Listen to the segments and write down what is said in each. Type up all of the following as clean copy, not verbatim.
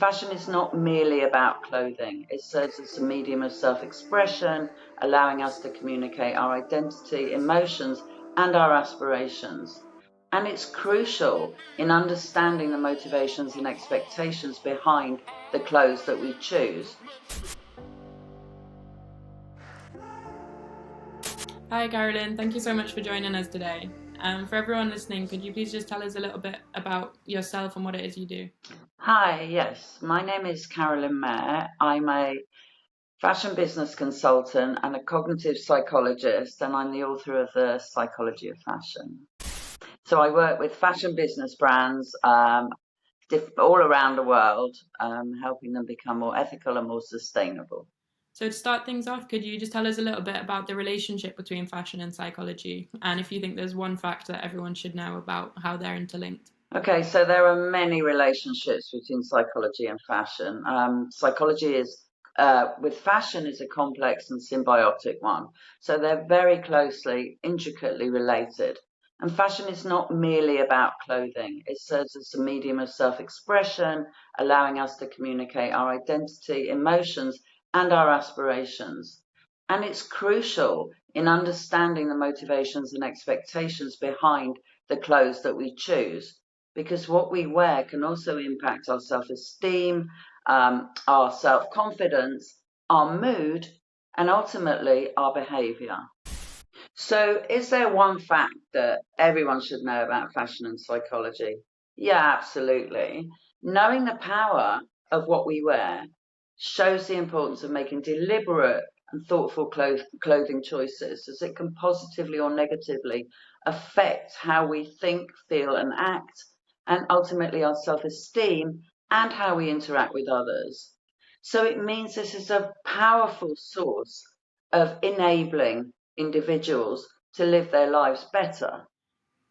Fashion is not merely about clothing. It serves as a medium of self-expression, allowing us to communicate our identity, emotions, and our aspirations. And it's crucial in understanding the motivations and expectations behind the clothes that we choose. Hi, Carolyn. Thank you so much for joining us today. For everyone listening, could you please just tell us a little bit about yourself and what it is you do? Hi, yes, my name is Carolyn Mair. I'm a fashion business consultant and a cognitive psychologist, and I'm the author of The Psychology of Fashion. So I work with fashion business brands all around the world, helping them become more ethical and more sustainable. So, to start things off, could you just tell us a little bit about the relationship between fashion and psychology, and if you think there's one fact that everyone should know about how they're interlinked? Okay, so there are many relationships between psychology and fashion. Psychology is, with fashion, is a complex and symbiotic one. So they're very closely, intricately related. And fashion is not merely about clothing. It serves as a medium of self-expression, allowing us to communicate our identity, emotions, and our aspirations. And it's crucial in understanding the motivations and expectations behind the clothes that we choose, because what we wear can also impact our self-esteem, our self-confidence, our mood, and ultimately our behaviour. So, is there one fact that everyone should know about fashion and psychology? Yeah, absolutely. Knowing the power of what we wear shows the importance of making deliberate and thoughtful clothing choices, as it can positively or negatively affect how we think, feel, and act, and ultimately our self-esteem and how we interact with others. So it means this is a powerful source of enabling individuals to live their lives better.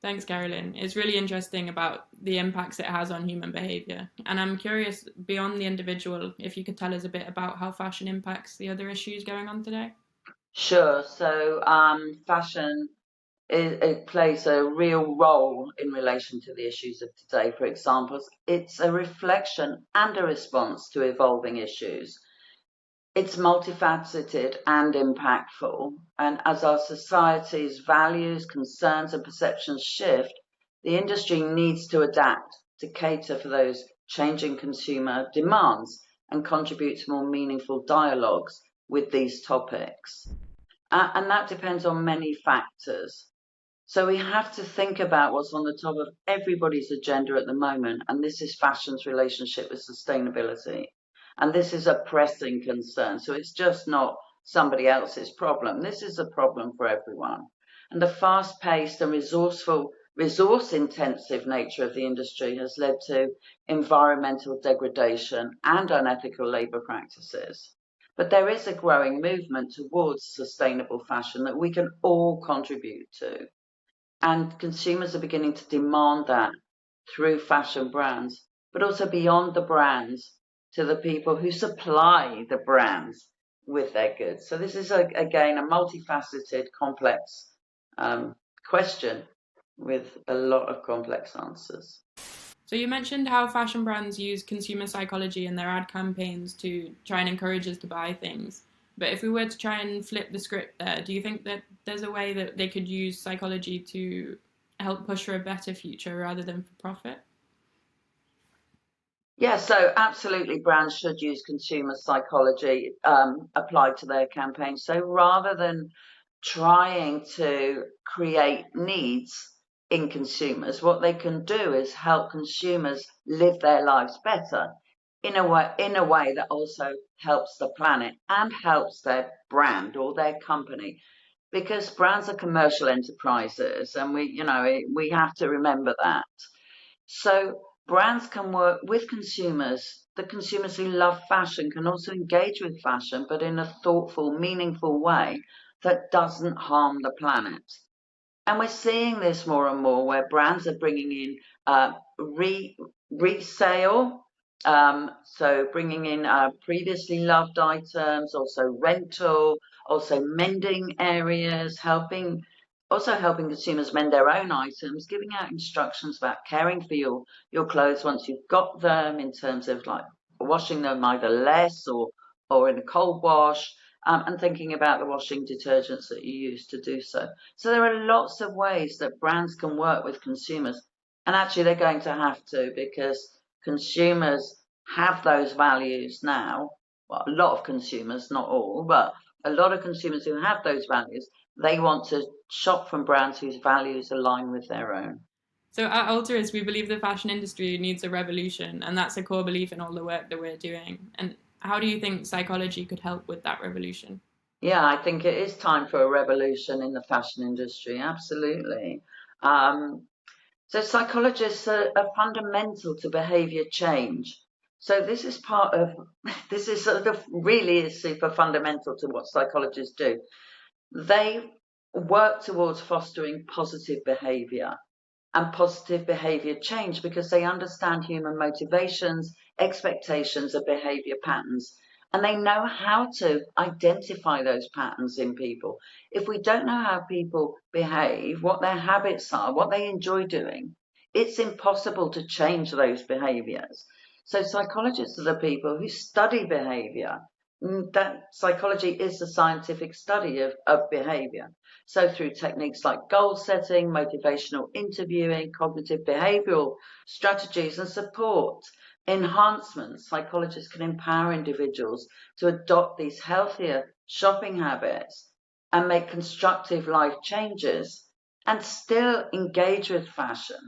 Thanks, Carolyn. It's really interesting about the impacts it has on human behaviour. And I'm curious, beyond the individual, if you could tell us a bit about how fashion impacts the other issues going on today. Sure. So, fashion it plays a real role in relation to the issues of today. For example, it's a reflection and a response to evolving issues. It's multifaceted and impactful, and as our society's values, concerns, and perceptions shift, the industry needs to adapt to cater for those changing consumer demands and contribute to more meaningful dialogues with these topics. And that depends on many factors. So we have to think about what's on the top of everybody's agenda at the moment, and this is fashion's relationship with sustainability. And this is a pressing concern. So it's just not somebody else's problem. This is a problem for everyone. And the fast-paced and resource-intensive nature of the industry has led to environmental degradation and unethical labour practices. But there is a growing movement towards sustainable fashion that we can all contribute to. And consumers are beginning to demand that through fashion brands, but also beyond the brands to the people who supply the brands with their goods. So this is, again, a multifaceted, complex question with a lot of complex answers. So you mentioned how fashion brands use consumer psychology in their ad campaigns to try and encourage us to buy things. But if we were to try and flip the script there, do you think that there's a way that they could use psychology to help push for a better future rather than for profit? Yeah, so absolutely brands should use consumer psychology applied to their campaigns. So rather than trying to create needs in consumers, what they can do is help consumers live their lives better in a way that also helps the planet and helps their brand or their company. Because brands are commercial enterprises, and we have to remember that. So brands can work with consumers. The consumers who love fashion can also engage with fashion, but in a thoughtful, meaningful way that doesn't harm the planet. And we're seeing this more and more where brands are bringing in resale, so bringing in previously loved items, also rental, also mending areas, helping consumers mend their own items, giving out instructions about caring for your clothes once you've got them, in terms of like washing them either less or in a cold wash, and thinking about the washing detergents that you use to do so. So there are lots of ways that brands can work with consumers, and actually they're going to have to, because consumers have those values now. Well, a lot of consumers, not all, but a lot of consumers who have those values, they want to shop from brands whose values align with their own. So at Alteris, we believe the fashion industry needs a revolution, and that's a core belief in all the work that we're doing. And how do you think psychology could help with that revolution? Yeah, I think it is time for a revolution in the fashion industry. Absolutely. Um, so psychologists are fundamental to behavior change. So this is part of, this is sort of really is super fundamental to what psychologists do. They work towards fostering positive behavior and positive behavior change because they understand human motivations, expectations, and behavior patterns. And they know how to identify those patterns in people. If we don't know how people behave, what their habits are, what they enjoy doing, it's impossible to change those behaviors. So psychologists are the people who study behavior. That psychology is the scientific study of behavior. So through techniques like goal setting, motivational interviewing, cognitive behavioural strategies and support enhancements, psychologists can empower individuals to adopt these healthier shopping habits and make constructive life changes and still engage with fashion.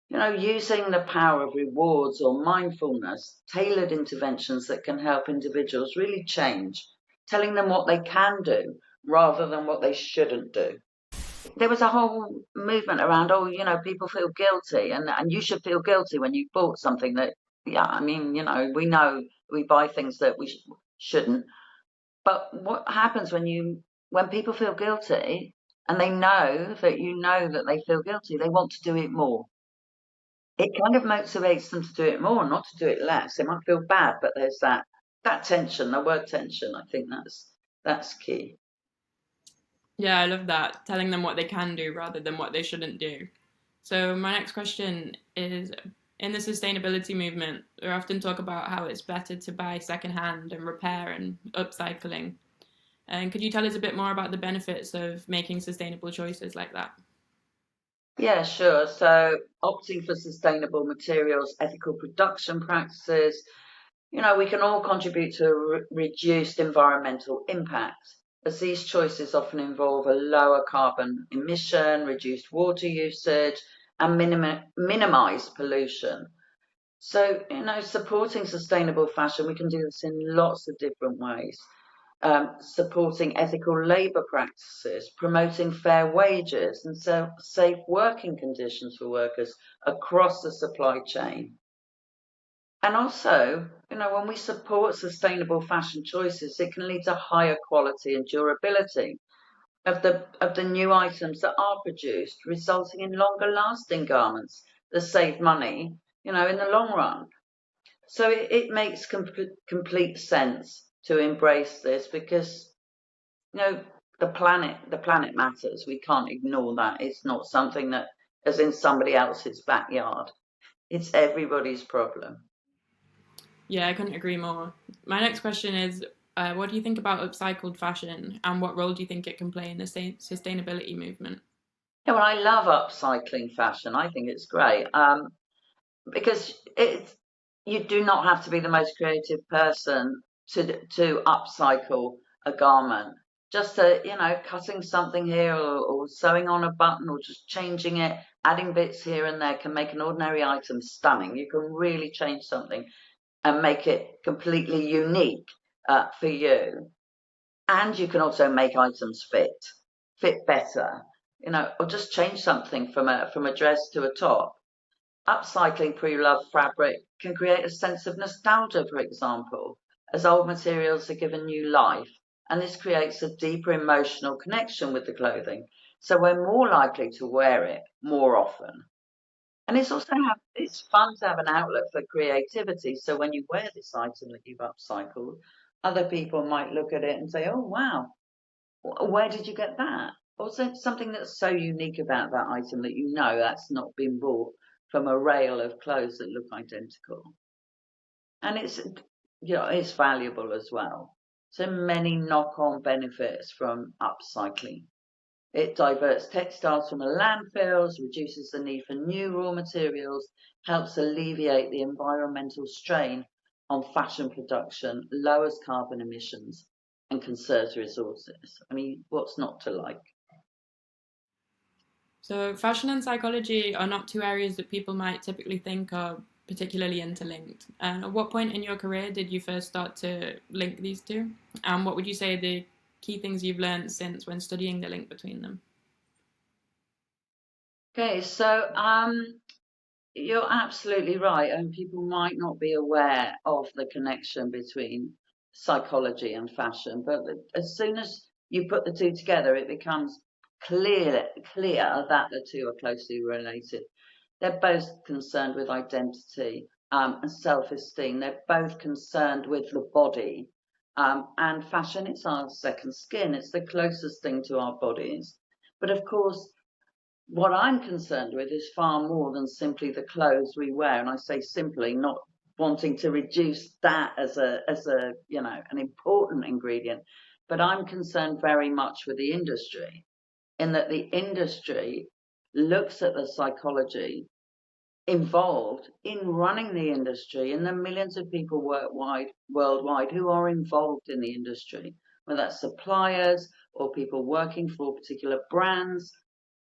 You know, using the power of rewards or mindfulness, tailored interventions that can help individuals really change, telling them what they can do rather than what they shouldn't do. There was a whole movement around, oh, you know, people feel guilty and you should feel guilty when you bought something that, yeah, I mean, you know we buy things that we shouldn't. But what happens when people feel guilty and they know that they feel guilty, they want to do it more. It kind of motivates them to do it more, not to do it less. They might feel bad, but there's that tension, the word tension. I think that's key. Yeah, I love that. Telling them what they can do rather than what they shouldn't do. So my next question is, in the sustainability movement, we often talk about how it's better to buy secondhand and repair and upcycling. And could you tell us a bit more about the benefits of making sustainable choices like that? Yeah, sure. So opting for sustainable materials, ethical production practices, you know, we can all contribute to a reduced environmental impact, as these choices often involve a lower carbon emission, reduced water usage, and minimize pollution. So, you know, supporting sustainable fashion, we can do this in lots of different ways. Supporting ethical labour practices, promoting fair wages and safe working conditions for workers across the supply chain. And also, you know, when we support sustainable fashion choices, it can lead to higher quality and durability of the new items that are produced, resulting in longer lasting garments that save money, you know, in the long run. So it makes complete sense to embrace this because, you know, the planet matters. We can't ignore that. It's not something that is in somebody else's backyard. It's everybody's problem. Yeah, I couldn't agree more. My next question is, what do you think about upcycled fashion, and what role do you think it can play in the sustainability movement? Yeah, well, I love upcycling fashion. I think it's great. Because you do not have to be the most creative person to upcycle a garment. Just you know, cutting something here or sewing on a button or just changing it, adding bits here and there can make an ordinary item stunning. You can really change something and make it completely unique for you. And you can also make items fit better, you know, or just change something from a dress to a top. Upcycling pre-loved fabric can create a sense of nostalgia, for example, as old materials are given new life, and this creates a deeper emotional connection with the clothing. So we're more likely to wear it more often. And it's fun to have an outlet for creativity. So when you wear this item that you've upcycled, other people might look at it and say, "Oh wow, where did you get that?" Or something that's so unique about that item that you know that's not been bought from a rail of clothes that look identical. and it's valuable as well. So many knock-on benefits from upcycling. It diverts textiles from the landfills, reduces the need for new raw materials, helps alleviate the environmental strain on fashion production, lowers carbon emissions, and conserves resources. I mean, what's not to like? So, fashion and psychology are not two areas that people might typically think are particularly interlinked. And at what point in your career did you first start to link these two? And what would you say are the key things you've learned since when studying the link between them? Okay, so you're absolutely right, and people might not be aware of the connection between psychology and fashion, but as soon as you put the two together, it becomes clear that the two are closely related. They're both concerned with identity and self-esteem. They're both concerned with the body. And fashion, it's our second skin. It's the closest thing to our bodies. But of course, what I'm concerned with is far more than simply the clothes we wear. And I say simply, not wanting to reduce that as a an important ingredient. But I'm concerned very much with the industry, in that the industry looks at the psychology involved in running the industry and the millions of people worldwide who are involved in the industry, whether that's suppliers or people working for particular brands,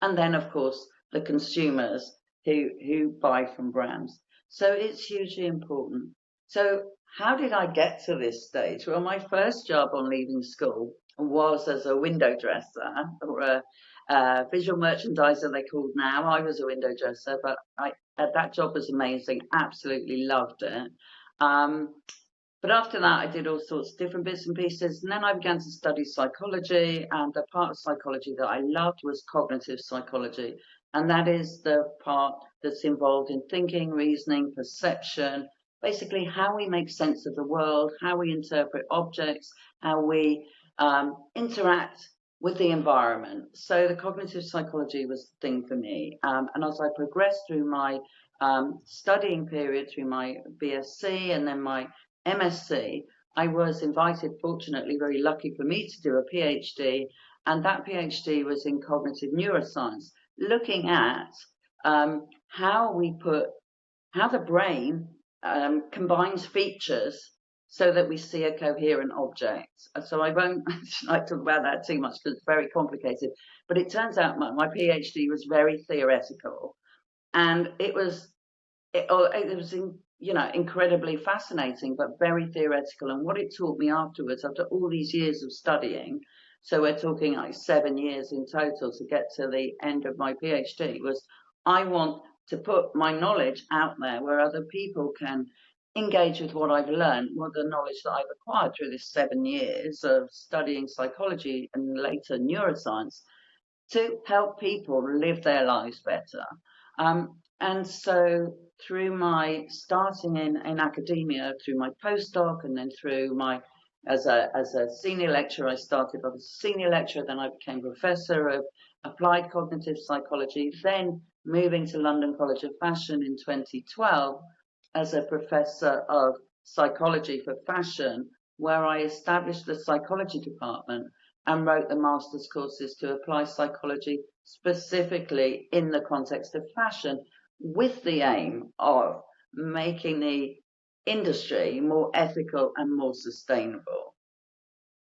and then of course the consumers who buy from brands. So it's hugely important. So how did I get to this stage? Well, my first job on leaving school was as a window dresser, or a visual merchandiser they called now. I was a window dresser, but that job was amazing. Absolutely loved it. But after that, I did all sorts of different bits and pieces. And then I began to study psychology. And the part of psychology that I loved was cognitive psychology. And that is the part that's involved in thinking, reasoning, perception, basically how we make sense of the world, how we interpret objects, how we interact with the environment. So the cognitive psychology was the thing for me. And as I progressed through my studying period, through my BSc and then my MSc, I was invited, fortunately, very lucky for me, to do a PhD, and that PhD was in cognitive neuroscience, looking at how the brain combines features so that we see a coherent object. So I won't like talk about that too much because it's very complicated. But it turns out my PhD was very theoretical, and it was incredibly fascinating, but very theoretical. And what it taught me afterwards, after all these years of studying, so we're talking like 7 years in total to get to the end of my PhD, was I want to put my knowledge out there where other people can engage with what I've learned, what the knowledge that I've acquired through this 7 years of studying psychology and later neuroscience, to help people live their lives better. And so through my starting in academia, through my postdoc, and then through my, as a senior lecturer, I started as a senior lecturer, then I became professor of applied cognitive psychology, then moving to London College of Fashion in 2012 as a professor of psychology for fashion, where I established the psychology department and wrote the master's courses to apply psychology specifically in the context of fashion, with the aim of making the industry more ethical and more sustainable.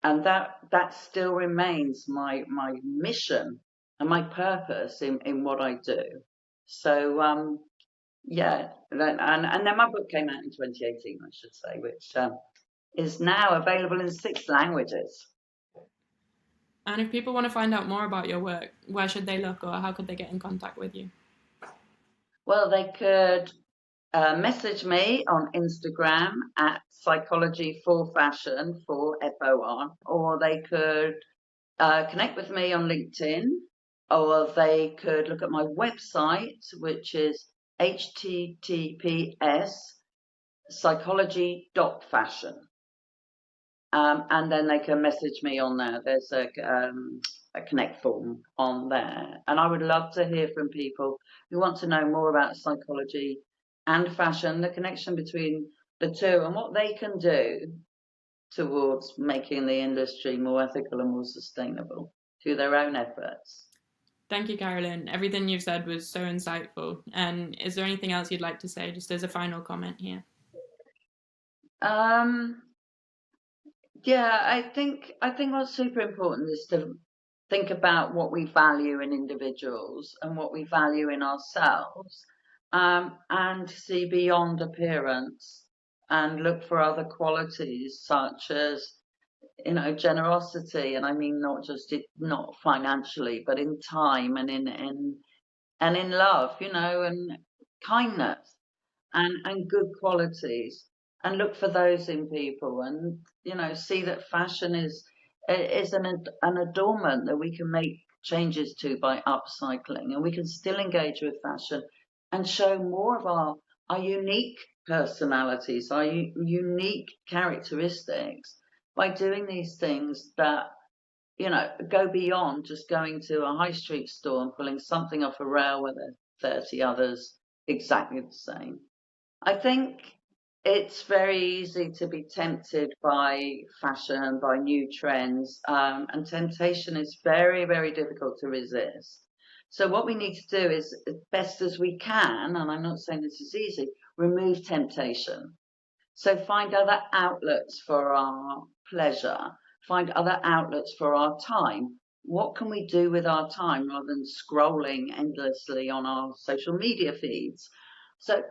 And that still remains my mission and my purpose in what I do. So yeah, and then my book came out in 2018, I should say, which is now available in 6 languages. And if people want to find out more about your work, where should they look or how could they get in contact with you? Well, they could message me on Instagram at psychology for fashion, for FOR, or they could connect with me on LinkedIn, or they could look at my website, which is https psychology.fashion. And then they can message me on there. There's a connect form on there. And I would love to hear from people who want to know more about psychology and fashion, the connection between the two, and what they can do towards making the industry more ethical and more sustainable through their own efforts. Thank you, Carolyn. Everything you've said was so insightful. And is there anything else you'd like to say, just as a final comment here? Yeah, I think what's super important is to think about what we value in individuals and what we value in ourselves, and see beyond appearance and look for other qualities such as, generosity. And I mean not financially, but in time and in love, and kindness and good qualities, and look for those in people, and see that fashion is an adornment that we can make changes to by upcycling, and we can still engage with fashion and show more of our unique personalities, our unique characteristics by doing these things that go beyond just going to a high street store and pulling something off a rail where there are 30 others exactly the same. I think it's very easy to be tempted by fashion, by new trends, and temptation is very, very difficult to resist. So what we need to do is, as best as we can, and I'm not saying this is easy, remove temptation. So find other outlets for our pleasure, find other outlets for our time. What can we do with our time rather than scrolling endlessly on our social media feeds? So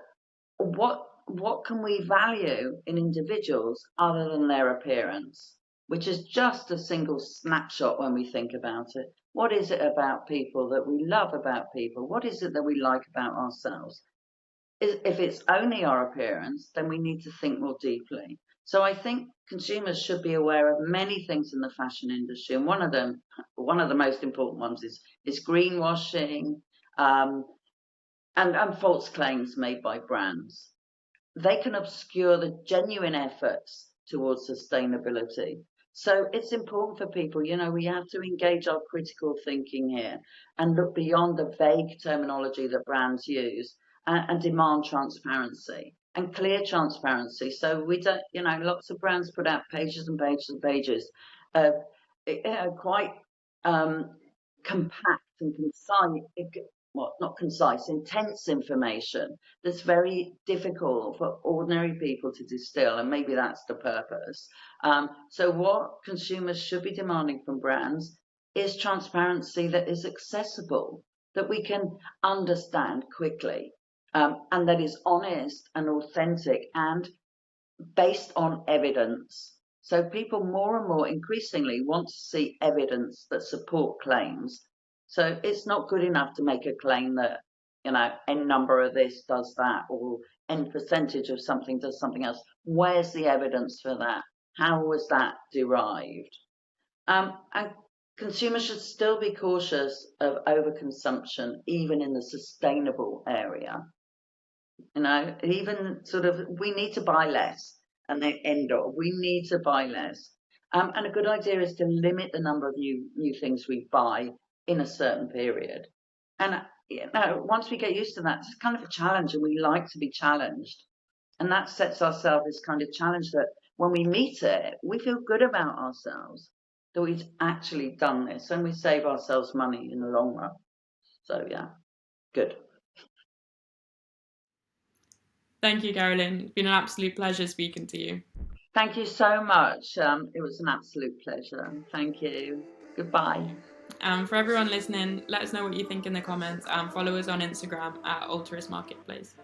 what can we value in individuals other than their appearance, which is just a single snapshot when we think about it? What is it about people that we love about people? What is it that we like about ourselves? If it's only our appearance, then we need to think more deeply. So I think consumers should be aware of many things in the fashion industry, and one of the most important ones is greenwashing, and false claims made by brands. They can obscure the genuine efforts towards sustainability. So it's important for people, we have to engage our critical thinking here and look beyond the vague terminology that brands use, and demand transparency and clear transparency. So we don't, lots of brands put out pages and pages and pages of quite compact and concise, well, not concise, intense information that's very difficult for ordinary people to distill, and maybe that's the purpose. So what consumers should be demanding from brands is transparency that is accessible, that we can understand quickly, and that is honest and authentic and based on evidence. So people more and more increasingly want to see evidence that support claims. So it's not good enough to make a claim that, n number of this does that, or n percentage of something does something else. Where's the evidence for that? How was that derived? And consumers should still be cautious of overconsumption, even in the sustainable area. Even sort of, we need to buy less, and they end up, we need to buy less. And a good idea is to limit the number of new things we buy in a certain period. And once we get used to that, it's kind of a challenge, and we like to be challenged. And that sets ourselves this kind of challenge that when we meet it, we feel good about ourselves, that we've actually done this, and we save ourselves money in the long run. So yeah, good. Thank you, Carolyn. It's been an absolute pleasure speaking to you. Thank you so much. It was an absolute pleasure. Thank you. Goodbye. For everyone listening, let us know what you think in the comments, and follow us on Instagram at Alterous Marketplace.